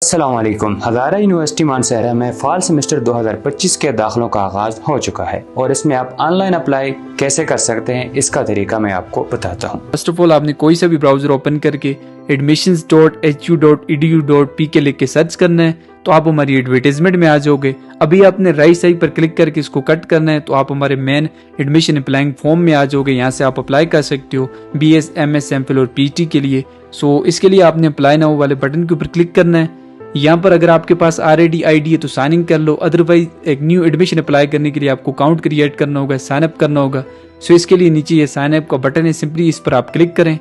अस्सलामुअलैकुम। हज़ारा यूनिवर्सिटी मानसहरा में fall semester 2025 के दाखिलों का आगाज़ हो चुका है और इसमें आप ऑनलाइन अप्लाई कैसे कर सकते हैं इसका तरीका मैं आपको बताता हूँ। फर्स्ट ऑफ ऑल आपने कोई सा भी ब्राउजर ओपन करके admissions.hu.edu.pk लिख के सर्च करना है तो आप हमारी एडवर्टाइजमेंट में आ जाओगे। अभी आपने राइट साइड पर क्लिक करके इसको कट करना है तो आप हमारे मेन एडमिशन अप्लाइंग फॉर्म में आ जाओगे। यहाँ से आप अप्लाई कर सकते हो BS MS MPhil और PhD के लिए। सो इसके लिए आपने अप्लाई नाउ वाले बटन के ऊपर क्लिक करना है। यहाँ पर अगर आपके पास ऑलरेडी ID है तो साइन इन कर लो, अदरवाइज एक न्यू एडमिशन अप्लाई करने के लिए आपको अकाउंट क्रिएट करना होगा, साइन अप करना होगा। सो इसके लिए नीचे ये साइन अप का बटन है, सिंपली इस पर आप क्लिक करें।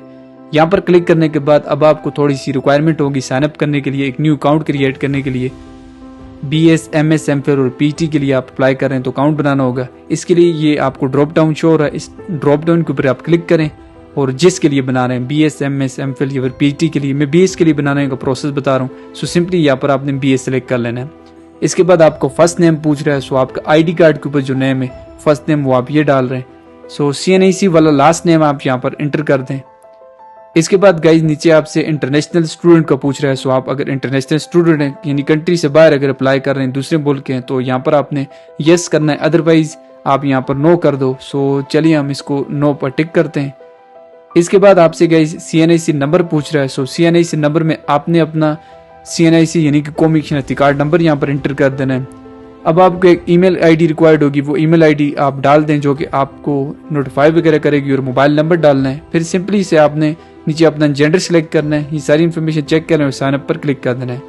यहाँ पर क्लिक करने के बाद अब आपको थोड़ी सी रिक्वायरमेंट होगी साइन अप करने के लिए, एक न्यू अकाउंट क्रिएट करने के लिए। BS MS MPhil और PhD के लिए आप अप्लाई कर रहे हैं तो अकाउंट बनाना होगा। इसके लिए ये आपको ड्रॉप डाउन शो हो रहा है, इस ड्रॉप डाउन के ऊपर आप क्लिक करें और जिसके लिए बना रहे हैं BS MS MPhil या फिर PhD के लिए, मैं BS के लिए बनाने का प्रोसेस बता रहा हूँ। सो सिंपली यहाँ पर आपने BS सेलेक्ट कर लेना है। इसके बाद आपको फर्स्ट नेम पूछ रहा है, सो आपका ID कार्ड के ऊपर जो नेम है फर्स्ट नेम वो आप ये डाल रहे हैं। सो CNIC वाला लास्ट नेम आप यहाँ पर एंटर कर दें। इसके बाद गाइज नीचे आपसे इंटरनेशनल स्टूडेंट का पूछ रहा है। सो आप अगर इंटरनेशनल स्टूडेंट हैं यानी कंट्री से बाहर अगर अप्लाई कर रहे हैं, दूसरे मुल्क के हैं, तो यहाँ पर आपने यस करना है, अदरवाइज आप यहाँ पर नो कर दो। सो चलिए हम इसको नो पर टिक करते हैं। इसके बाद आपसे गाइज CNIC नंबर पूछ रहा है। सो CNIC नंबर में आपने अपना CNIC यानी कि कौमी शनाख्ती कार्ड नंबर यहाँ पर एंटर कर देना है। अब आपको एक ईमेल ID रिक्वायर्ड होगी, वो ईमेल ID आप डाल दें जो कि आपको नोटिफाई वगैरह करेगी, और मोबाइल नंबर डालना है। फिर सिंपली से आपने नीचे अपना जेंडर सेलेक्ट करना है, ये सारी इन्फॉर्मेशन चेक करना है और साइन अप पर क्लिक कर देना है।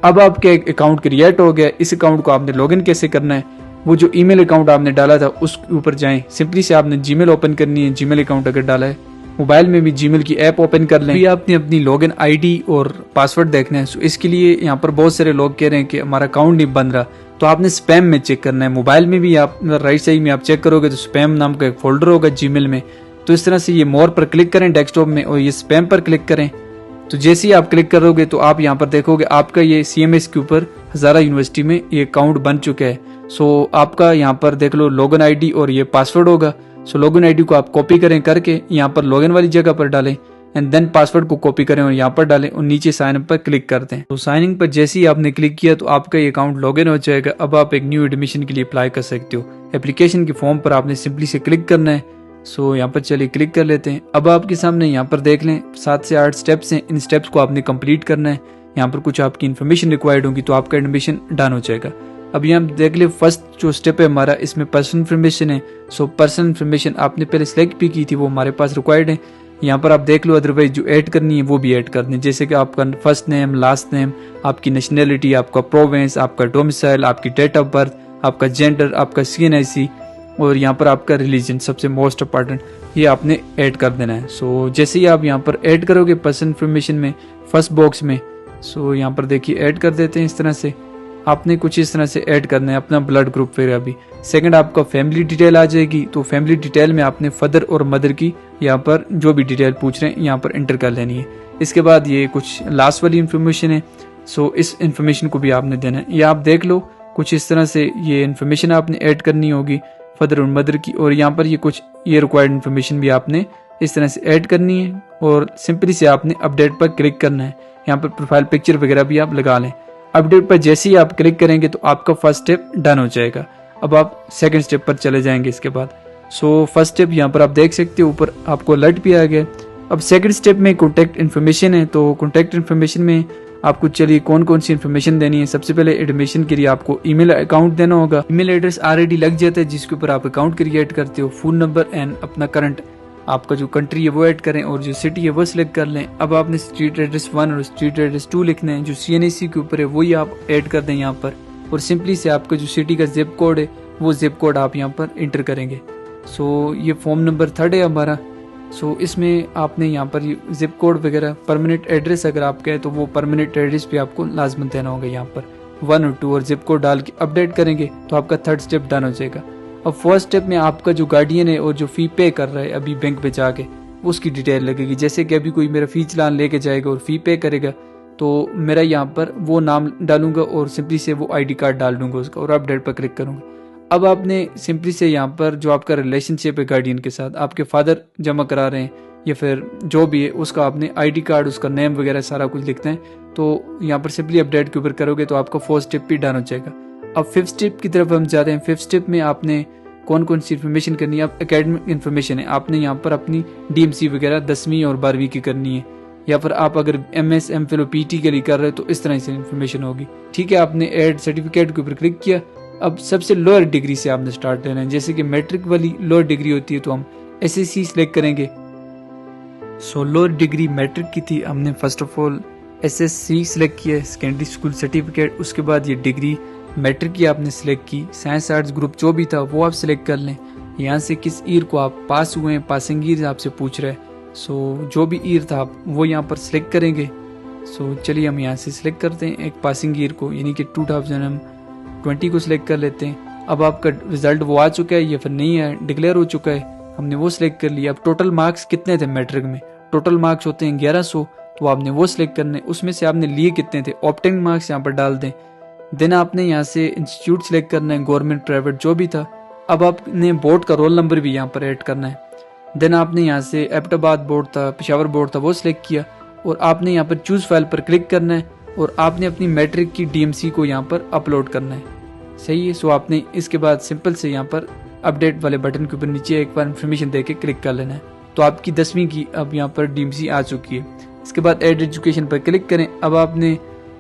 अब आपके एक अकाउंट क्रिएट हो गया। इस अकाउंट को आपने लॉगिन कैसे करना है, वो जो ईमेल अकाउंट आपने डाला था उसके ऊपर जाएं, सिंपली से आपने जीमेल ओपन करनी है। जीमेल अकाउंट अगर डाला है मोबाइल में भी जीमेल की ऐप ओपन कर लें। फिर आपने अपनी लॉगिन ID और पासवर्ड देखना है। सो इसके लिए यहाँ पर बहुत सारे लोग कह रहे हैं कि हमारा अकाउंट नहीं बन रहा, तो आपने स्पैम में चेक करना है। मोबाइल में भी आप राइट साइड में आप चेक करोगे तो स्पैम नाम का एक फोल्डर होगा जीमेल में। तो इस तरह से ये मोर पर क्लिक करें डेस्कटॉप में और ये स्पैम पर क्लिक करें। तो जैसे ही आप क्लिक करोगे तो आप यहाँ पर देखोगे आपका ये CMS के ऊपर हज़ारा यूनिवर्सिटी में ये अकाउंट बन चुका है। सो आपका यहाँ पर देख लो लॉगिन ID और ये पासवर्ड होगा। सो लॉगिन ID को आप कॉपी करें करके यहाँ पर लॉगिन वाली जगह पर डालें एंड देन पासवर्ड को कॉपी करें और यहाँ पर डालें और नीचे साइन अप पर क्लिक कर दें। तो साइन इन पर जैसे ही आपने क्लिक किया तो आपका ये अकाउंट लॉगिन हो जाएगा। अब आप एक न्यू एडमिशन के लिए अप्लाई कर सकते हो। एप्लीकेशन के फॉर्म पर आपने सिंपली से क्लिक करना है। सो यहाँ पर चलिए क्लिक कर लेते हैं। अब आपके सामने यहाँ पर देख लें 7 से 8 स्टेप्स हैं, इन स्टेप्स को आपने कंप्लीट करना है। यहाँ पर कुछ आपकी इन्फॉर्मेशन रिक्वायर्ड होगी तो आपका एडमिशन डन हो जाएगा। अब यहाँ देख ले फर्स्ट जो स्टेप है हमारा, इसमें पर्सनल इन्फॉर्मेशन है। सो पर्सनल इन्फॉर्मेशन आपने पहले सेलेक्ट भी की थी, वो हमारे पास रिक्वायर्ड है। यहाँ पर आप देख लो, अदरवाइज जो ऐड करनी है वो भी ऐड कर दें, जैसे कि आपका फर्स्ट नेम, लास्ट नेम, आपकी नेशनैलिटी, आपका प्रोविंस, आपका डोमिसाइल, आपकी डेट ऑफ बर्थ, आपका जेंडर, आपका CNIC और यहाँ पर आपका रिलीजन, सबसे मोस्ट इंपॉर्टेंट ये आपने ऐड कर देना है। सो जैसे ही आप यहाँ पर ऐड करोगे पर्सनल इन्फॉर्मेशन में फर्स्ट बॉक्स में, सो यहाँ पर देखिए ऐड कर देते हैं। इस तरह से आपने कुछ इस तरह से ऐड करना है अपना ब्लड ग्रुप वगैरह भी। सेकंड आपका फैमिली डिटेल आ जाएगी, तो फैमिली डिटेल में आपने फादर और मदर की यहाँ पर जो भी डिटेल पूछ रहे हैं यहाँ पर एंटर कर लेनी है। इसके बाद ये कुछ लास्ट वाली इन्फॉर्मेशन है, सो इस इन्फॉर्मेशन को भी आपने देना है। ये आप देख लो कुछ इस तरह से ये इन्फॉर्मेशन आपने ऐड करनी होगी फादर और मदर की, और यहाँ पर ये कुछ ये रिक्वायर्ड इन्फॉर्मेशन भी आपने इस तरह से ऐड करनी है और सिंपली से आपने अपडेट पर क्लिक करना है। यहाँ पर प्रोफाइल पिक्चर वगैरह भी आप लगा लें। अपडेट पर जैसे ही आप क्लिक करेंगे तो आपका फर्स्ट स्टेप डन हो जाएगा। अब आप सेकंड स्टेप पर चले जाएंगे इसके बाद। सो फर्स्ट स्टेप यहाँ पर आप देख सकते हो ऊपर आपको अलर्ट भी आ गया। अब सेकंड स्टेप में कॉन्टैक्ट इन्फॉर्मेशन है, तो कॉन्टैक्ट इन्फॉर्मेशन में आपको चलिए कौन कौन सी इन्फॉर्मेशन देनी है। सबसे पहले एडमिशन के लिए आपको ईमेल अकाउंट देना होगा। ईमेल एड्रेस ऑलरेडी लग जाता है जिसके ऊपर आप अकाउंट क्रिएट करते हो। फोन नंबर एंड अपना करंट आपका जो कंट्री है वो ऐड करें और जो सिटी है वो सिलेक्ट कर लें। अब आपने स्ट्रीट एड्रेस 1 और स्ट्रीट एड्रेस 2 लिखना है। जो CNIC के ऊपर है वही आप ऐड कर दें यहाँ पर, और सिंपली से आपका जो सिटी का जिप कोड है वो जिप कोड आप यहाँ पर इंटर करेंगे। सो ये फॉर्म नंबर 3 है हमारा। सो इसमें आपने यहाँ पर जिप कोड वगैरह, परमानेंट एड्रेस अगर आपका है तो वो परमानेंट एड्रेस भी आपको लाजमन देना होगा। यहाँ पर 1 और 2 और जिप कोड डाल के अपडेट करेंगे तो आपका थर्ड स्टेप डन हो जाएगा। अब फर्स्ट स्टेप में आपका जो गार्डियन है और जो फी पे कर रहा है अभी बैंक में जाके, उसकी डिटेल लगेगी। जैसे कि अभी कोई मेरा फी चलान लेके जाएगा और फी पे करेगा तो मेरा यहाँ पर वो नाम डालूंगा और सिंपली से वो ID कार्ड डाल दूंगा उसका और अपडेट पर क्लिक करूंगा। अब आपने सिंपली से यहाँ पर जो आपका रिलेशनशिप है गार्डियन के साथ, आपके फादर जमा करा रहे हैं या फिर जो भी है उसका आपने आईडी कार्ड, उसका नेम वगैरह सारा कुछ लिखते हैं। तो यहाँ पर सिंपली अपडेट के ऊपर करोगे तो आपका 4th स्टेप भी डन हो जाएगा। अब 5th स्टेप की तरफ हम जाते हैं। 5th स्टेप में आपने कौन कौन सी इन्फॉर्मेशन करनी है। अब एकेडमिक इन्फॉर्मेशन है, आपने यहाँ पर अपनी DMC वगैरह 10वीं और 12वीं की करनी है, या फिर आप अगर MS MPhil और PT के लिए कर रहे हो तो इस तरह से इन्फॉर्मेशन होगी। ठीक है, आपने ऐड सर्टिफिकेट के ऊपर क्लिक किया। अब सबसे लोअर डिग्री से आपने स्टार्ट लेना है, जैसे कि मैट्रिक वाली लोअर डिग्री होती है तो हम SSC सिलेक्ट करेंगे। सो लोअर डिग्री मैट्रिक की थी, हमने first of all SSC select किया, सेकेंडरी स्कूल सर्टिफिकेट। उसके बाद ये डिग्री मैट्रिक की आपने सिलेक्ट की। साइंस आर्ट्स ग्रुप जो भी था वो आप सिलेक्ट कर लें। यहाँ से किस ईयर को आप पास हुए हैं, पासिंग ईयर आपसे पूछ रहा है। सो जो भी ईयर था आप वो यहाँ पर सिलेक्ट करेंगे। सो चलिए हम यहाँ से सिलेक्ट करते हैं एक पासिंग ईयर को, यानी कि 2020 को सिलेक्ट कर लेते हैं। अब आपका रिजल्ट वो आ चुका है या फिर नहीं है, डिक्लेयर हो चुका है, हमने वो सिलेक्ट कर लिया। अब टोटल मार्क्स कितने थे मैट्रिक में, टोटल मार्क्स होते हैं 1100, तो आपने वो सिलेक्ट करने। उसमें से आपने लिए कितने थे, ऑब्टेन मार्क्स यहाँ पर डाल दें। देन आपने यहाँ से इंस्टीट्यूट सिलेक्ट करना है, गवर्नमेंट प्राइवेट जो भी था। अब आपने बोर्ड का रोल नंबर भी यहाँ पर ऐड करना है। देन आपने यहाँ से एबटाबाद बोर्ड था, पेशावर बोर्ड था, वो सिलेक्ट किया और आपने यहाँ पर चूज फाइल पर क्लिक करना है और आपने अपनी मैट्रिक की DMC को यहाँ पर अपलोड करना है। सही है। सो आपने इसके बाद सिंपल से यहाँ पर अपडेट वाले बटन के ऊपर नीचे एक बार इन्फॉर्मेशन देके क्लिक कर लेना है। तो आपकी 10वीं की अब यहाँ पर DMC आ चुकी है। इसके बाद एड एजुकेशन पर क्लिक करें। अब आपने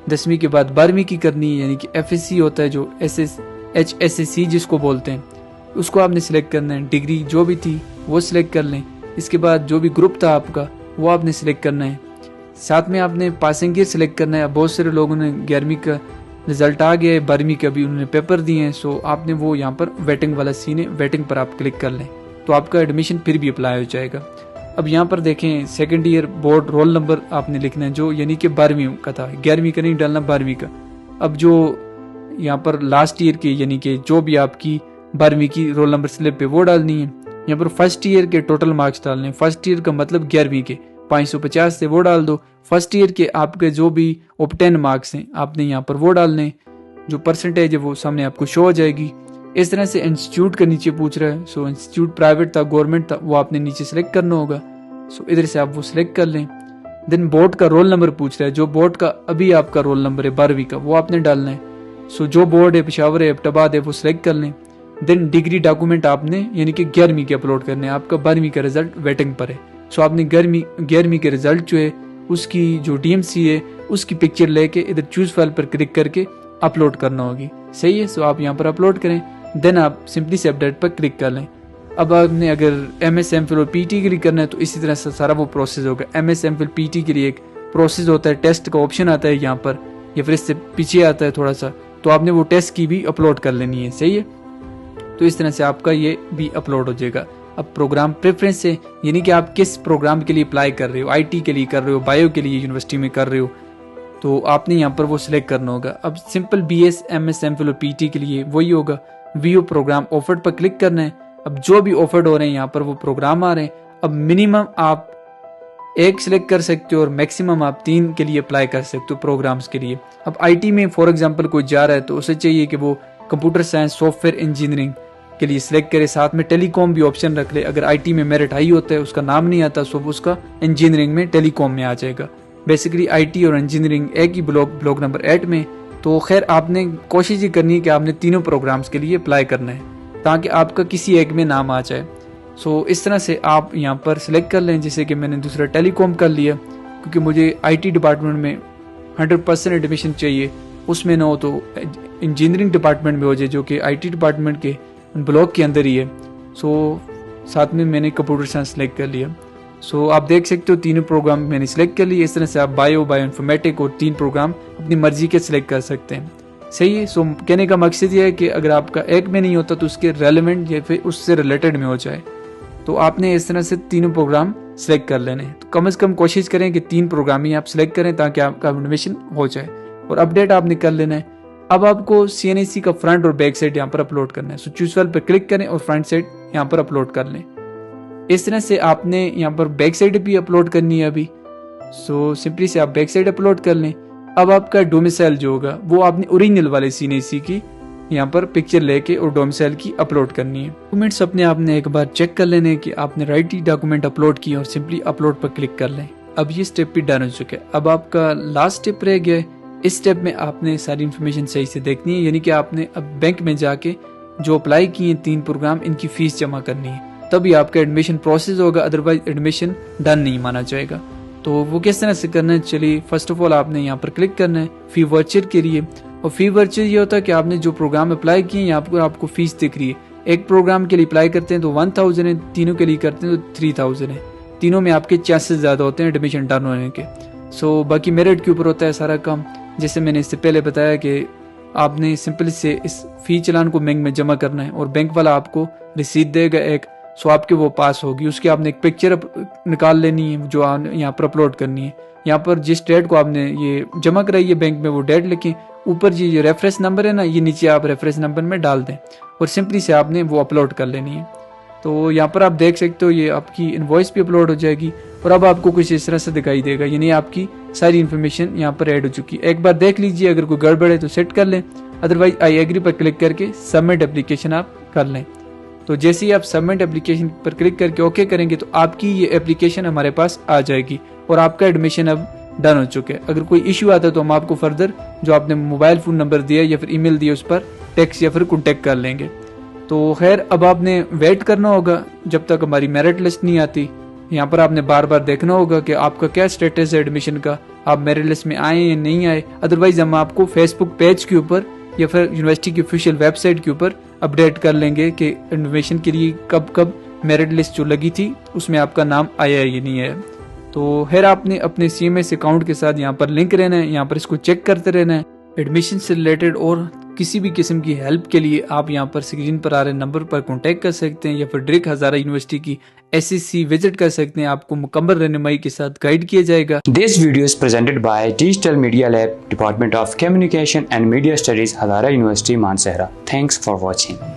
10वीं के बाद 12वीं की करनी है, यानी कि FSC होता है जो HSSC जिसको बोलते हैं, उसको आपने सिलेक्ट करना है। डिग्री जो भी थी वो सिलेक्ट कर लें। इसके बाद जो भी ग्रुप था आपका वो आपने सिलेक्ट करना है। साथ में आपने पासिंग ईयर सिलेक्ट करना है। बहुत सारे लोगों ने 11वीं का रिजल्ट आ गया है, 12वीं का भी उन्होंने पेपर दिए हैं, सो आपने वो यहाँ पर वेटिंग वाला सीन है, वेटिंग पर आप क्लिक कर लें तो आपका एडमिशन फिर भी अप्लाई हो जाएगा। अब यहाँ पर देखें second year board roll number आपने लिखना है, जो यानी कि 12वीं का था, 11वीं का नहीं डालना, 12वीं का। अब जो यहाँ पर लास्ट ईयर की यानी कि जो भी आपकी 12वीं की रोल नंबर स्लिप पे वो डालनी है। यहाँ पर फर्स्ट ईयर के टोटल मार्क्स डालने हैं। फर्स्ट ईयर का मतलब 11वीं के 550 से वो डाल दो। फर्स्ट ईयर के आपके जो भी ऑब्टेन मार्क्स हैं आपने यहाँ पर वो डालने, जो परसेंटेज है वो सामने आपको शो हो जाएगी। इस तरह से इंस्टीट्यूट का नीचे पूछ रहा है, सो इंस्टीट्यूट प्राइवेट था, गवर्नमेंट था, वो आपने नीचे सेलेक्ट करना होगा। सो इधर से आप वो सिलेक्ट कर लें। देन बोर्ड का रोल नंबर पूछ रहा है, जो बोर्ड का अभी आपका रोल नंबर है 12वीं का वो आपने डालना है। सो जो बोर्ड है पेशावर है, एबटाबाद है, वो सिलेक्ट कर लें। देन डिग्री डॉक्यूमेंट आपने यानी कि 11वीं के अपलोड करने हैं। आपका 12वीं का रिजल्ट वेटिंग पर है, सो आपने 11वीं के रिजल्ट जो है उसकी जो DMC है उसकी पिक्चर लेके इधर चूज फाइल पर क्लिक करके अपलोड करना होगी। सही है। सो आप यहाँ पर अपलोड करें। देन आप सिंपली से अपडेट पर क्लिक कर लें। अब आपने अगर MS MPhil और PT के लिए करना है तो इसी तरह से सारा वो प्रोसेस होगा। MS MPhil PT के लिए एक प्रोसेस होता है, टेस्ट का ऑप्शन आता है यहाँ पर, या फिर इससे पीछे आता है थोड़ा सा, तो आपने वो टेस्ट की भी अपलोड कर लेनी है। सही है। तो इस तरह से आपका ये भी अपलोड हो जाएगा। अब प्रोग्राम प्रेफरेंस है, यानी कि आप किस प्रोग्राम के लिए अप्लाई कर रहे हो, IT के लिए कर रहे हो, बायो के लिए यूनिवर्सिटी में कर रहे हो, तो आपने यहाँ पर वो सिलेक्ट करना होगा। अब सिंपल BS MS MPhil और PT के लिए वही होगा, व्यू प्रोग्राम ऑफर्ड पर क्लिक करना है। अब जो भी ऑफर्ड हो रहे हैं यहाँ पर वो प्रोग्राम आ रहे हैं। अब मिनिमम आप 1 सिलेक्ट कर सकते हो और मैक्सिमम आप 3 के लिए अप्लाई कर सकते हो प्रोग्राम्स के लिए। अब IT में फॉर एग्जाम्पल कोई जा रहा है तो उसे चाहिए कि वो कंप्यूटर साइंस सॉफ्टवेयर इंजीनियरिंग के लिए सिलेक्ट करे, साथ में टेलीकॉम भी ऑप्शन रख ले। अगर IT में मेरिट हाई होता है, उसका नाम नहीं आता, सो उसका इंजीनियरिंग में टेलीकॉम में आ जाएगा। बेसिकली IT और इंजीनियरिंग एक ही ब्लॉक नंबर 8 में। तो खैर आपने कोशिश ही करनी है कि आपने तीनों प्रोग्राम्स के लिए अप्लाई करना है ताकि आपका किसी एक में नाम आ जाए। सो इस तरह से आप यहाँ पर सिलेक्ट कर लें। जैसे कि मैंने दूसरा टेलीकॉम कर लिया, क्योंकि मुझे IT डिपार्टमेंट में 100% एडमिशन चाहिए, उसमें ना हो तो इंजीनियरिंग डिपार्टमेंट में हो जाए जो कि IT डिपार्टमेंट के ब्लॉक के अंदर ही है। सो साथ में मैंने कंप्यूटर साइंस सिलेक्ट कर लिया। सो आप देख सकते हो तीनों प्रोग्राम मैंने सिलेक्ट कर लिए। इस तरह से आप बायो इन्फॉर्मेटिक और 3 प्रोग्राम अपनी मर्जी के सिलेक्ट कर सकते हैं। सही है। सो कहने का मकसद ये है कि अगर आपका एक में नहीं होता तो उसके रेलेवेंट या फिर उससे रिलेटेड में हो जाए, तो आपने इस तरह से तीनों प्रोग्राम सिलेक्ट कर लेने। तो कम से कम कोशिश करें कि 3 प्रोग्राम ही आप सिलेक्ट करें ताकि आपका एडमिशन हो जाए, और अपडेट आपने कर लेना है। अब आपको CNSE का फ्रंट और बैक साइड यहाँ पर अपलोड करना है। सो चूज फाइल पर क्लिक करें और फ्रंट साइड यहाँ पर अपलोड कर लें। इस तरह से आपने यहाँ पर बैक साइड भी अपलोड करनी है अभी। सो सिंपली से आप बैक साइड अपलोड कर लें। अब आपका डोमिसाइल जो होगा वो आपने ओरिजिनल वाले CNSE की यहाँ पर पिक्चर लेके और डोमिसाइल की अपलोड करनी है। डॉक्यूमेंट्स अपने आपने एक बार चेक कर लेने कि आपने राइट ही डॉक्यूमेंट अपलोड किए और सिंपली अपलोड पर क्लिक कर लें। अब ये स्टेप भी डन हो चुका है। अब आपका लास्ट स्टेप रह गया है। इस स्टेप में आपने सारी इन्फॉर्मेशन सही से देखनी है, यानी कि आपने अब बैंक में जाके जो अप्लाई किए 3 प्रोग्राम इनकी फीस जमा करनी है, तभी आपका एडमिशन प्रोसेस होगा, अदरवाइज एडमिशन डन नहीं माना जाएगा। तो वो किस तरह से करना है, चलिए फर्स्ट ऑफ ऑल आपने यहाँ पर क्लिक करना है फी वर्चर के लिए। और फी वर्चर ये होता है कि आपने जो प्रोग्राम अप्लाई किए यहाँ पर आपको फीस दिख रही है। एक प्रोग्राम के लिए अप्लाई करते हैं तो 1000 है, तीनों के लिए करते हैं तो 3000 है। तीनों में आपके चांसेस ज़्यादा होते हैं एडमिशन डन होने के। सो बाकी मेरिट के ऊपर होता है सारा काम। जैसे मैंने इससे पहले बताया कि आपने सिंपल से इस फी चलान को बैंक में जमा करना है और बैंक वाला आपको रिसीट देगा एक, सो आपके वो पास होगी। उसकी आपने एक पिक्चर निकाल लेनी है जो यहाँ पर अपलोड करनी है। यहाँ पर जिस डेट को आपने ये जमा कराई है बैंक में वो डेट लिखें, ऊपर ये रेफरेंस नंबर है ना, ये नीचे आप रेफरेंस नंबर में डाल दें और सिंपली से आपने वो अपलोड कर लेनी है। तो यहाँ पर आप देख सकते हो ये आपकी इनवॉइस भी अपलोड हो जाएगी और अब आपको कुछ इस तरह से दिखाई देगा, यानी आपकी सारी इन्फॉर्मेशन यहाँ पर ऐड हो चुकी है। एक बार देख लीजिए, अगर कोई गड़बड़ है तो सेट कर लें, अदरवाइज आई एग्री पर क्लिक करके सबमिट एप्लीकेशन आप कर लें। तो जैसे ही आप सबमिट एप्लीकेशन पर क्लिक करके ओके करेंगे तो आपकी ये एप्लीकेशन हमारे पास आ जाएगी और आपका एडमिशन अब डन हो चुका है। अगर कोई इश्यू आता है तो हम आपको फर्दर जो आपने मोबाइल फ़ोन नंबर दिया या फिर ईमेल दिया उस पर टेक्स्ट या फिर कॉन्टेक्ट कर लेंगे। तो खैर अब आपने वेट करना होगा जब तक हमारी मेरिट लिस्ट नहीं आती। यहाँ पर आपने बार बार देखना होगा कि आपका क्या स्टेटस है एडमिशन का, आप मेरिट लिस्ट में आए या नहीं आए। अदरवाइज हम आपको फेसबुक पेज के ऊपर या फिर यूनिवर्सिटी की ऑफिशियल वेबसाइट के ऊपर अपडेट कर लेंगे कि एडमिशन के लिए कब कब मेरिट लिस्ट जो लगी थी उसमें आपका नाम आया या नहीं आया। तो खैर आपने अपने CMS अकाउंट के साथ यहाँ पर लिंक रहना है, यहाँ पर इसको चेक करते रहना है। एडमिशन से रिलेटेड और किसी भी किस्म की हेल्प के लिए आप यहाँ पर स्क्रीन पर आ रहे नंबर पर कांटेक्ट कर सकते हैं या फिर डायरेक्ट हजारा यूनिवर्सिटी की SCC विजिट कर सकते हैं। आपको मुकम्मल रहनुमाई के साथ गाइड किया जाएगा। This video is presented by digital media lab, department of communication and media studies, Hazara university Mansehra. Thanks for watching.